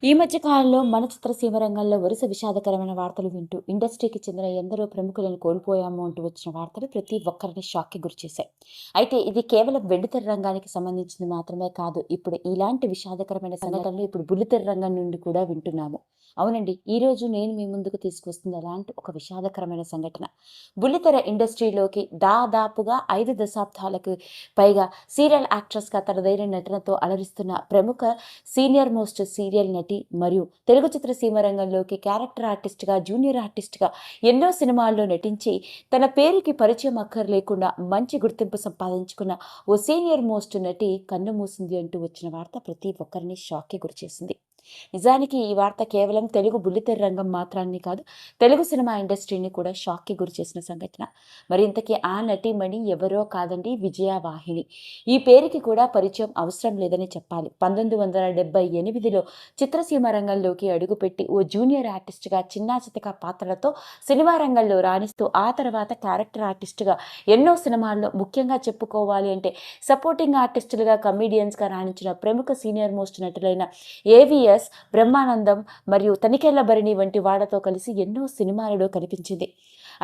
ఈ మధ్య కాలంలో మన చిత్రసీమ రంగంలో వరుస విషాదకరమైన వార్తలు వింటూ ఇండస్ట్రీకి చెందిన ఎందరో ప్రముఖులను కోల్పోయాము అంటూ వచ్చిన వార్తలు ప్రతి ఒక్కరిని షాక్కి గురిచేశాయి. అయితే ఇది కేవలం వెండితెర రంగానికి సంబంధించింది మాత్రమే కాదు. ఇప్పుడు ఇలాంటి విషాదకరమైన సంఘటనలు ఇప్పుడు బుల్లితెర రంగం నుండి కూడా వింటున్నాము. అవునండి, ఈ రోజు నేను మీ ముందుకు తీసుకొస్తుంది అలాంటి ఒక విషాదకరమైన సంఘటన. బుల్లితెర ఇండస్ట్రీలోకి దాదాపుగా 5 దశాబ్దాలకు పైగా సీరియల్ యాక్ట్రెస్గా తనదైన నటనతో అలరిస్తున్న ప్రముఖ సీనియర్ మోస్ట్ సీరియల్ నటి మరియు తెలుగు చిత్రసీమ రంగంలోకి క్యారెక్టర్ ఆర్టిస్ట్గా, జూనియర్ ఆర్టిస్ట్గా ఎన్నో సినిమాల్లో నటించి తన పేరుకి పరిచయం అక్కర్లేకుండా మంచి గుర్తింపు సంపాదించుకున్న ఓ సీనియర్ మోస్ట్ నటి కన్నుమూసింది అంటూ వచ్చిన వార్త ప్రతి ఒక్కరిని షాక్కి గురిచేసింది. నిజానికి ఈ వార్త కేవలం తెలుగు బుల్లితెర రంగం మాత్రాన్ని కాదు, తెలుగు సినిమా ఇండస్ట్రీని కూడా షాక్కి గురి చేసిన సంఘటన. మరి ఇంతకీ ఆ నటీమణి ఎవరో కాదండి, విజయవాహిని. ఈ పేరుకి కూడా పరిచయం అవసరం లేదని చెప్పాలి. 1978లో చిత్రసీమ రంగంలోకి అడుగుపెట్టి ఓ జూనియర్ ఆర్టిస్ట్గా చిన్నా చితక పాత్రలతో సినిమా రంగంలో రాణిస్తూ ఆ తర్వాత క్యారెక్టర్ ఆర్టిస్ట్గా ఎన్నో సినిమాల్లో, ముఖ్యంగా చెప్పుకోవాలి అంటే సపోర్టింగ్ ఆర్టిస్టులుగా, కమీడియన్స్గా రాణించిన ప్రముఖ సీనియర్ మోస్ట్ నటులైన ఏవిఎస్, బ్రహ్మానందం మరియు తనికెళ్ల భరణి వంటి వాళ్లతో కలిసి ఎన్నో సినిమాలలో కనిపించింది.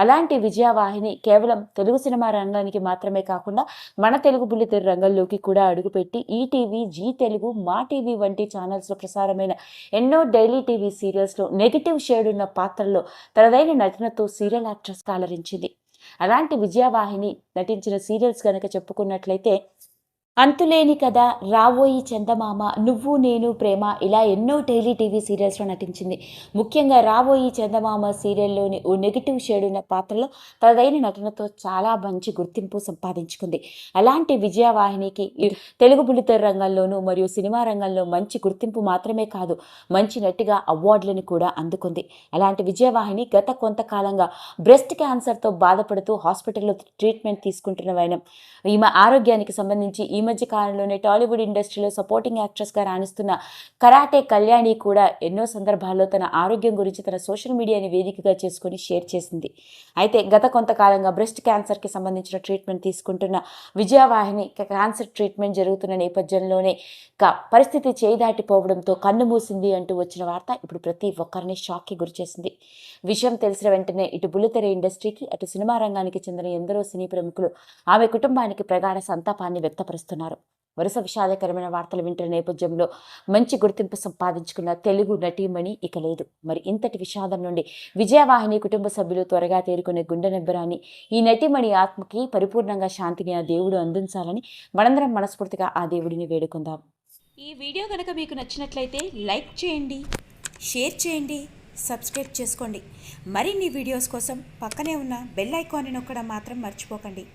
అలాంటి విజయవాహిని కేవలం తెలుగు సినిమా రంగానికి మాత్రమే కాకుండా మన తెలుగు బుల్లితెర రంగంలోకి కూడా అడుగుపెట్టి ఈటీవీ, జీ తెలుగు, మా టీవీ వంటి ఛానల్స్లో ప్రసారమైన ఎన్నో డైలీ టీవీ సీరియల్స్లో నెగిటివ్ షేడ్ ఉన్న పాత్రల్లో తనదైన నటనతో సీరియల్ యాక్ట్రెస్గా అలరించింది. అలాంటి విజయవాహిని నటించిన సీరియల్స్ కనుక చెప్పుకున్నట్లయితే అంతులేని కథ, రావోయి చందమామ, నువ్వు నేను ప్రేమ, ఇలా ఎన్నో డైలీ టీవీ సీరియల్స్లో నటించింది. ముఖ్యంగా రావోయి చందమామ సీరియల్లోని ఓ నెగిటివ్ షేడ్ ఉన్న పాత్రలో తనదైన నటనతో చాలా మంచి గుర్తింపు సంపాదించుకుంది. అలాంటి విజయవాహినికి తెలుగు బుల్లితెర రంగంలోనూ మరియు సినిమా రంగంలో మంచి గుర్తింపు మాత్రమే కాదు, మంచి నటిగా అవార్డులను కూడా అందుకుంది. అలాంటి విజయవాహిని గత కొంతకాలంగా బ్రెస్ట్ క్యాన్సర్తో బాధపడుతూ హాస్పిటల్లో ట్రీట్మెంట్ తీసుకుంటున్న వైనం. ఈమె ఆరోగ్యానికి సంబంధించి ఈ మధ్య కాలంలోనే టాలీవుడ్ ఇండస్ట్రీలో సపోర్టింగ్ యాక్ట్రెస్గా రాణిస్తున్న కరాటే కళ్యాణి కూడా ఎన్నో సందర్భాల్లో తన ఆరోగ్యం గురించి తన సోషల్ మీడియాని వేదికగా చేసుకుని షేర్ చేసింది. అయితే గత కొంతకాలంగా బ్రెస్ట్ క్యాన్సర్కి సంబంధించిన ట్రీట్మెంట్ తీసుకుంటున్న విజయవాహిని క్యాన్సర్ ట్రీట్మెంట్ జరుగుతున్న నేపథ్యంలోనే పరిస్థితి చేయి దాటిపోవడంతో కన్ను మూసింది అంటూ వచ్చిన వార్త ఇప్పుడు ప్రతి ఒక్కరిని షాక్కి గురిచేసింది. విషయం తెలిసిన వెంటనే ఇటు బుల్లితెర ఇండస్ట్రీకి, అటు సినిమా రంగానికి చెందిన ఎందరో సినీ ప్రముఖులు ఆమె కుటుంబానికి ప్రగాఢ సంతాపాన్ని వ్యక్తపరుస్తున్నారు. వరుస విషాదకరమైన వార్తలు వింటున్న నేపథ్యంలో మంచి గుర్తింపు సంపాదించుకున్న తెలుగు నటీమణి ఇక లేదు. మరి ఇంతటి విషాదం నుండి విజయవాహిని కుటుంబ సభ్యులు త్వరగా తేరుకునే గుండె నిబ్బరాన్ని, ఈ నటీమణి ఆత్మకి పరిపూర్ణంగా శాంతిని ఆ దేవుడు అందించాలని మనందరం మనస్ఫూర్తిగా ఆ దేవుడిని వేడుకుందాం. ఈ వీడియో కనుక మీకు నచ్చినట్లయితే లైక్ చేయండి, షేర్ చేయండి, సబ్స్క్రైబ్ చేసుకోండి. మరిన్ని వీడియోస్ కోసం పక్కనే ఉన్న బెల్ ఐకాన్ని నొక్కడం మాత్రం మర్చిపోకండి.